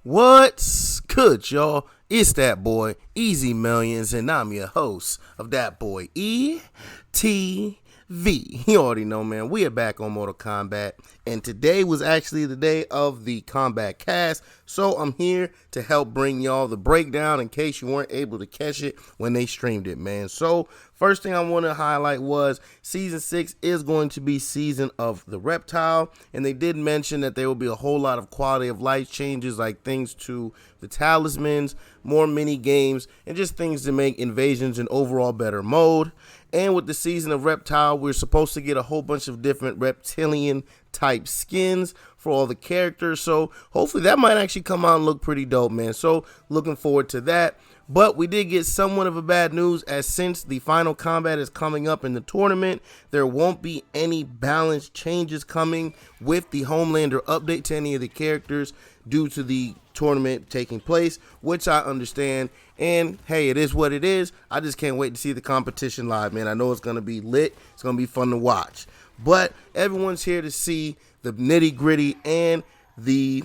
What's good, y'all? It's that boy, Easy Millions, and I'm your host of that boy, ETV. You already know, man. We are back on Mortal Kombat, and today was actually the day of the Kombat Kast, so I'm here to help bring y'all the breakdown in case you weren't able to catch it when they streamed it, man. So, first thing I want to highlight was Season 6 is going to be Season of the Reptile, and they did mention that there will be a whole lot of quality of life changes, like things to the talismans, more mini games, and just things to make invasions an overall better mode. And with the Season of Reptile, we're supposed to get a whole bunch of different reptilian type skins for all the characters. So hopefully that might actually come out and look pretty dope, man. So looking forward to that. But we did get somewhat of a bad news, as since the final combat is coming up in the tournament, there won't be any balance changes coming with the Homelander update to any of the characters due to the tournament taking place, which I understand. And hey, it is what it is. I just can't wait to see the competition live, man. I know it's going to be lit. It's going to be fun to watch. But everyone's here to see the nitty gritty and the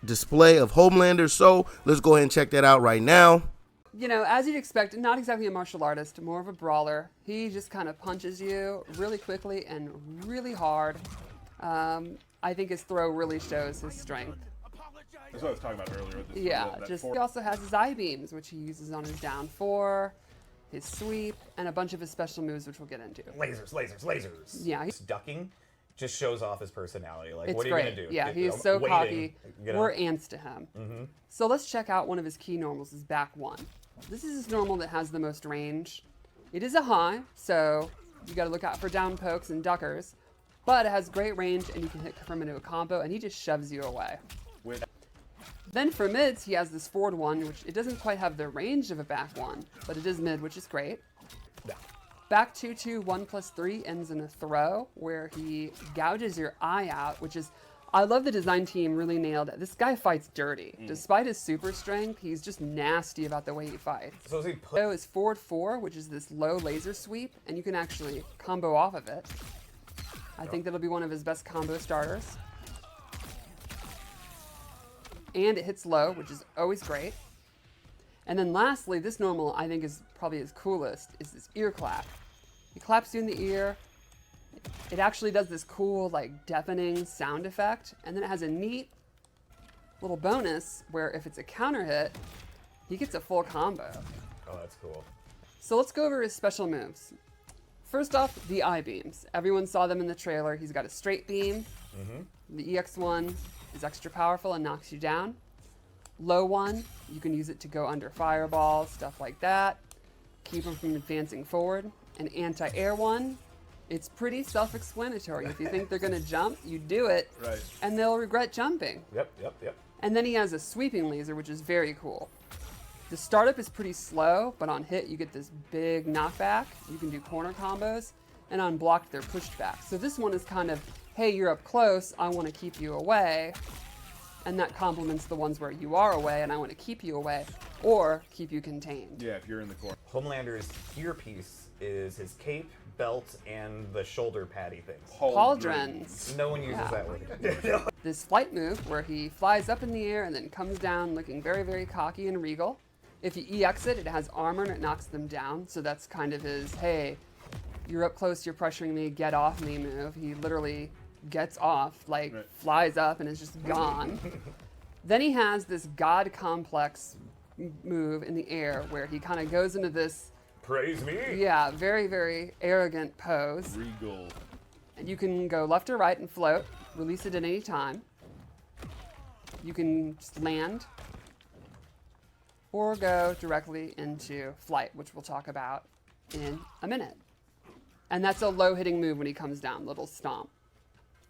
display of Homelander, so let's go ahead and check that out right now. You know, as you'd expect, not exactly a martial artist, more of a brawler. He just kind of punches you really quickly and really hard. I think his throw really shows his strength. That's what I was talking about earlier. He also has his eye beams, which he uses on his down 4, his sweep, and a bunch of his special moves, which we'll get into. Lasers. Yeah. He's ducking. Just shows off his personality. Like, It's what are you great. going to do? Yeah, he's so cocky. We're ants to him. Mm-hmm. So let's check out one of his key normals, his back 1. This is his normal that has the most range. It is a high, so you got to look out for down pokes and duckers. But it has great range, and you can hit from into a combo, and he just shoves you away. Then for mids, he has this forward 1, which it doesn't quite have the range of a back 1, but it is mid, which is great. Yeah. Back 2-2, 1+3 ends in a throw where he gouges your eye out, which is, I love the design team really nailed it. This guy fights dirty. Despite his super strength, he's just nasty about the way he fights. So is he So is forward 4, which is this low laser sweep, and you can actually combo off of it. I think that'll be one of his best combo starters. And it hits low, which is always great. And then lastly, this normal I think is probably his coolest, is this ear clap. He claps you in the ear. It actually does this cool, like, deafening sound effect. And then it has a neat little bonus where if it's a counter hit, he gets a full combo. Oh, that's cool. So let's go over his special moves. First off, the eye beams. Everyone saw them in the trailer. He's got a straight beam. The EX1 is extra powerful and knocks you down. Low 1, you can use it to go under fireballs, stuff like that. Keep them from advancing forward. An anti-air 1, it's pretty self-explanatory. If you think they're going to jump, you do it, Right. and they'll regret jumping. Yep. And then he has a sweeping laser, which is very cool. The startup is pretty slow, but on hit, you get this big knockback. You can do corner combos, and on blocked, they're pushed back. So this one is kind of, hey, you're up close, I want to keep you away. And that complements the ones where you are away and I want to keep you away or keep you contained. Yeah, if you're in the corner. Homelander's earpiece is his cape, belt, and the shoulder paddy things. Pauldrons. No one uses that word. This flight move where he flies up in the air and then comes down looking very, very cocky and regal. If you EX it, it has armor and it knocks them down. So that's kind of his, hey, you're up close, you're pressuring me, get off me move. He literally gets off, like flies up and is just gone. Then he has this god complex move in the air where he kind of goes into this, Praise me. yeah, very, very arrogant pose. Regal. And you can go left or right and float, release it at any time. You can just land or go directly into flight, which we'll talk about in a minute. And that's a low hitting move when he comes down, little stomp.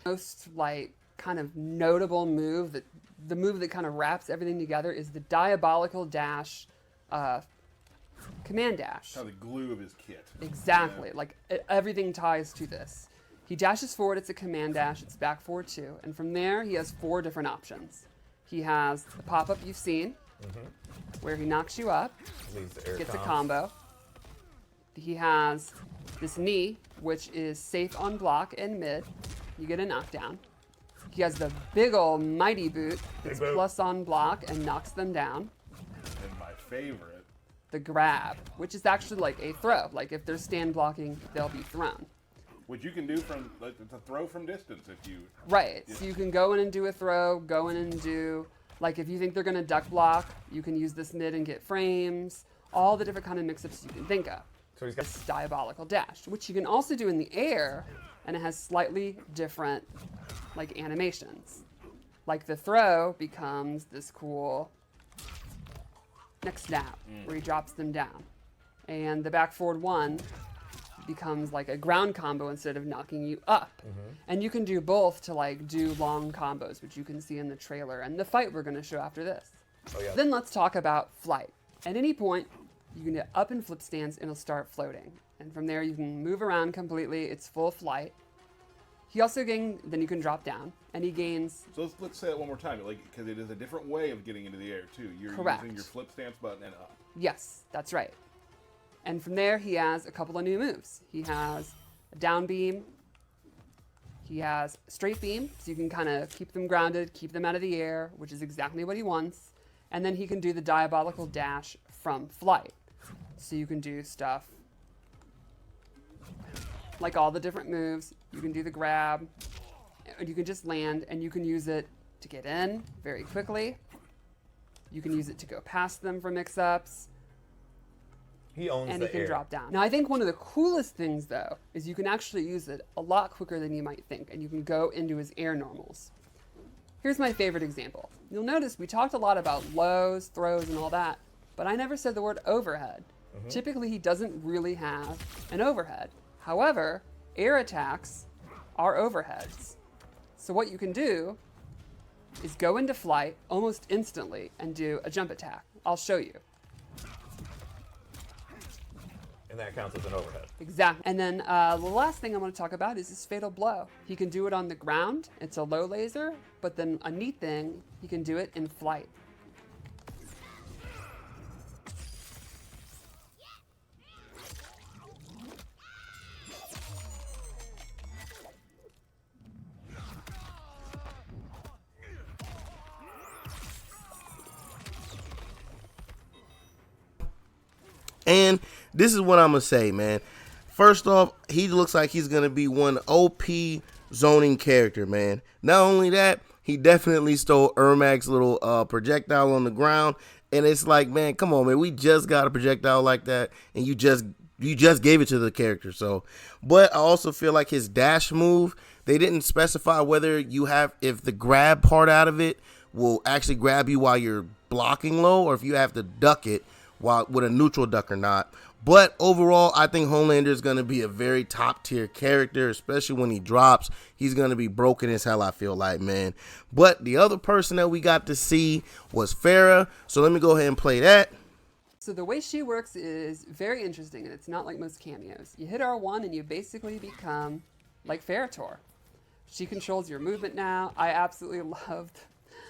Most like kind of notable move, that the move that kind of wraps everything together, is the diabolical dash, command dash. Kind of the glue of his kit. Exactly, like everything ties to this. He dashes forward, it's a command dash, it's back forward too, and from there he has 4 different options. He has the pop-up you've seen, where he knocks you up, gets a combo. He has this knee, which is safe on block and mid. You get a knockdown. He has the big ol' mighty boot that's Big boot. plus on block and knocks them down. And my favorite. The grab, which is actually like a throw. Like if they're stand blocking, they'll be thrown. Which you can do from, like, it's a throw from distance if you. Right, so you can go in and do a throw, go in and do, like if you think they're gonna duck block, you can use this mid and get frames, all the different kind of mix-ups you can think of. So he's got This diabolical dash, which you can also do in the air, and it has slightly different like animations. Like the throw becomes this cool next snap where he drops them down. And the back forward one becomes like a ground combo instead of knocking you up. And you can do both to like do long combos, which you can see in the trailer and the fight we're gonna show after this. Oh, yeah. Then let's talk about flight. At any point, you can get up in flip stance and it'll start floating. And from there you can move around completely, it's full flight. He also then you can drop down, and he gains, So let's say it one more time, like, because it is a different way of getting into the air too. You're Correct. using your flip stance button and up. yes, that's right. And from there he has a couple of new moves. He has a down beam, he has straight beam, so you can kind of keep them grounded, keep them out of the air, which is exactly what he wants. And then he can do the diabolical dash from flight. So you can do stuff like all the different moves. You can do the grab, and you can just land, and you can use it to get in very quickly. You can use it to go past them for mix-ups, he owns and the you can air. drop down. Now, I think one of the coolest things, though, is you can actually use it a lot quicker than you might think, and you can go into his air normals. Here's my favorite example. You'll notice we talked a lot about lows, throws, and all that, but I never said the word overhead. Typically, he doesn't really have an overhead. However, air attacks are overheads. So what you can do is go into flight almost instantly and do a jump attack. I'll show you. And that counts as an overhead. Exactly. And then the last thing I want to talk about is his fatal blow. He can do it on the ground. It's a low laser, but then a neat thing, he can do it in flight. And this is what I'm going to say, man. First off, he looks like he's going to be one OP zoning character, man. Not only that, he definitely stole Ermac's little projectile on the ground. And it's like, man, come on, man. We just got a projectile like that, and you just gave it to the character. So, but I also feel like his dash move, they didn't specify whether if the grab part out of it will actually grab you while you're blocking low, or if you have to duck it with a neutral duck or not. But overall, I think Homelander is going to be a very top tier character, especially when he drops. He's going to be broken as hell, I feel like, man. But the other person that we got to see was Farah. So let me go ahead and play that. So the way she works is very interesting, and it's not like most cameos. You hit R1 and you basically become like Ferritor. She controls your movement now. I absolutely loved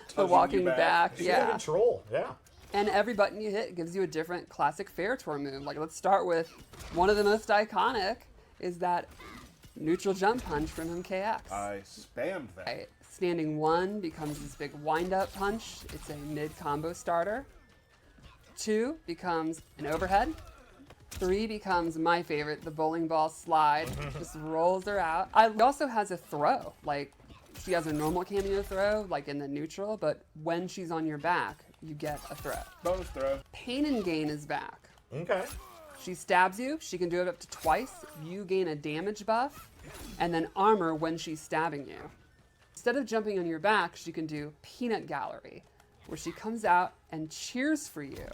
the Touching you walking back. back. She's Yeah. in control, yeah. And every button you hit gives you a different classic Ferritor move. Like, let's start with one of the most iconic is that neutral jump punch from MKX. I spammed that. Right. Standing 1 becomes this big wind-up punch. It's a mid-combo starter. 2 becomes an overhead. 3 becomes my favorite, the bowling ball slide. Just rolls her out. It also has a throw. Like, she has a normal cameo throw, like in the neutral, but when she's on your back, you get a throw. Bonus throw. Pain and Gain is back. Okay. She stabs you. She can do it up to twice. You gain a damage buff, and then armor when she's stabbing you. Instead of jumping on your back, she can do Peanut Gallery, where she comes out and cheers for you.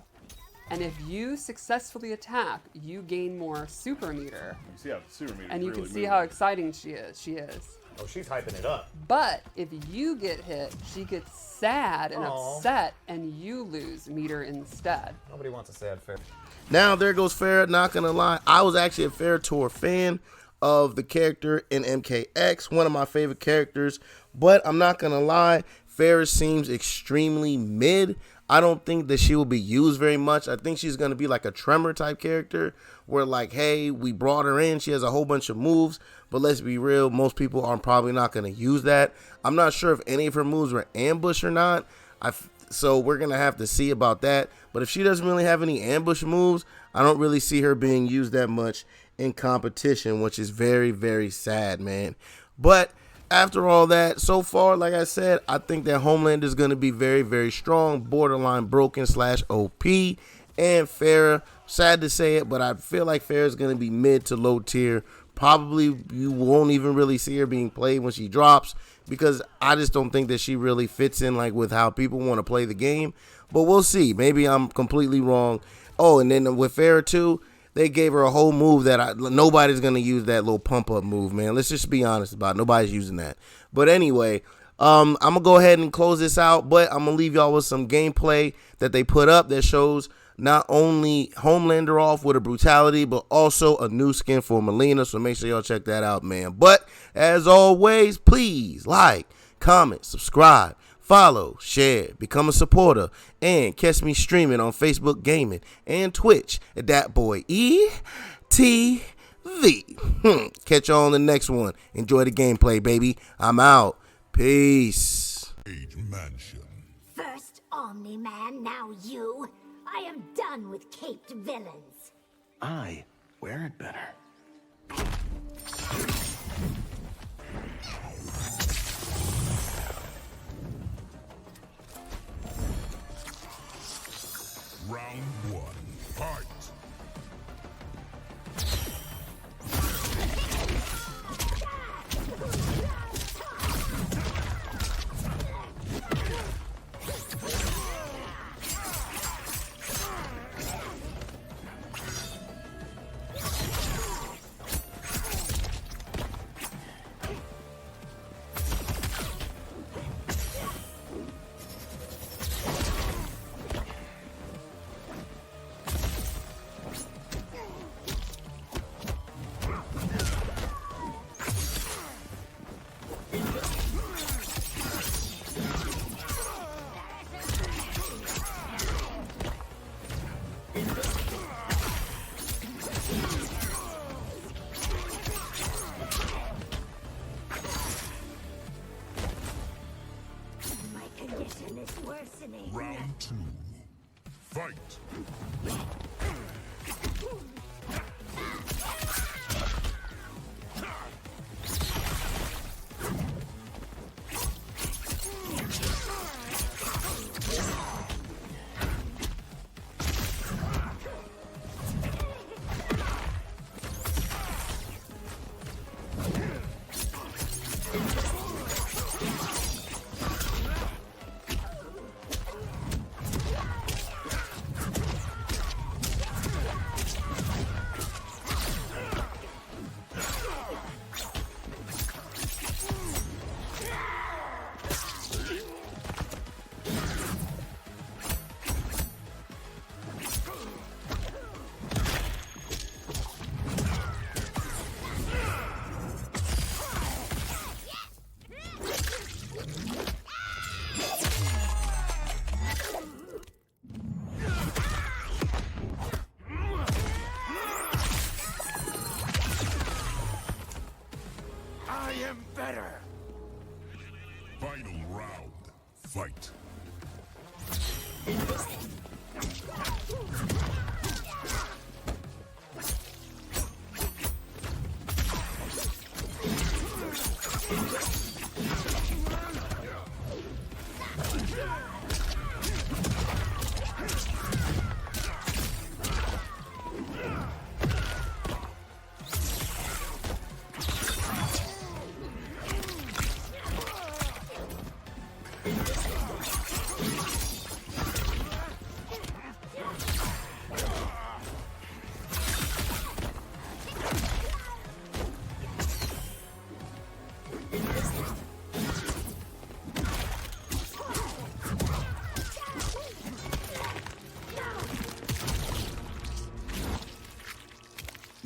And if you successfully attack, you gain more super meter. You see how super meter And you really can see moving. how exciting she is. Oh, she's hyping it up. But if you get hit, she gets sad and Aw. upset, and you lose meter instead. Nobody wants a sad fair. Now, there goes Farah. Not going to lie. I was actually a Ferritor fan of the character in MKX, one of my favorite characters. But I'm not going to lie. Farah seems extremely mid. I don't think that she will be used very much. I think she's going to be like a Tremor type character where like, hey, we brought her in. She has a whole bunch of moves, but let's be real. Most people are probably not going to use that. I'm not sure if any of her moves were ambush or not. So we're going to have to see about that. But if she doesn't really have any ambush moves, I don't really see her being used that much in competition, which is very, very sad, man. But after all that, so far, like I said, I think that Homelander is going to be very, very strong, borderline broken / OP, and Farrah, sad to say it, but I feel like Farrah is going to be mid to low tier. Probably you won't even really see her being played when she drops, because I just don't think that she really fits in like with how people want to play the game. But we'll see. Maybe I'm completely wrong. Oh, and then with Farrah too, they gave her a whole move that nobody's going to use, that little pump-up move, man. Let's just be honest about it. Nobody's using that. But anyway, I'm going to go ahead and close this out, but I'm going to leave y'all with some gameplay that they put up that shows not only Homelander off with a brutality, but also a new skin for Melina. So make sure y'all check that out, man. But as always, please like, comment, subscribe, follow, share, become a supporter, and catch me streaming on Facebook Gaming and Twitch at ThatBoyETV. Catch y'all on the next one. Enjoy the gameplay, baby. I'm out. Peace. Age Mansion. First Omni-Man, now you. I am done with caped villains. I wear it better. Round 1. Fight. My condition is worsening. Round 2. Fight. Final round. Fight.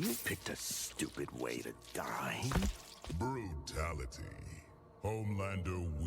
You picked a stupid way to die. Brutality. Homelander wins.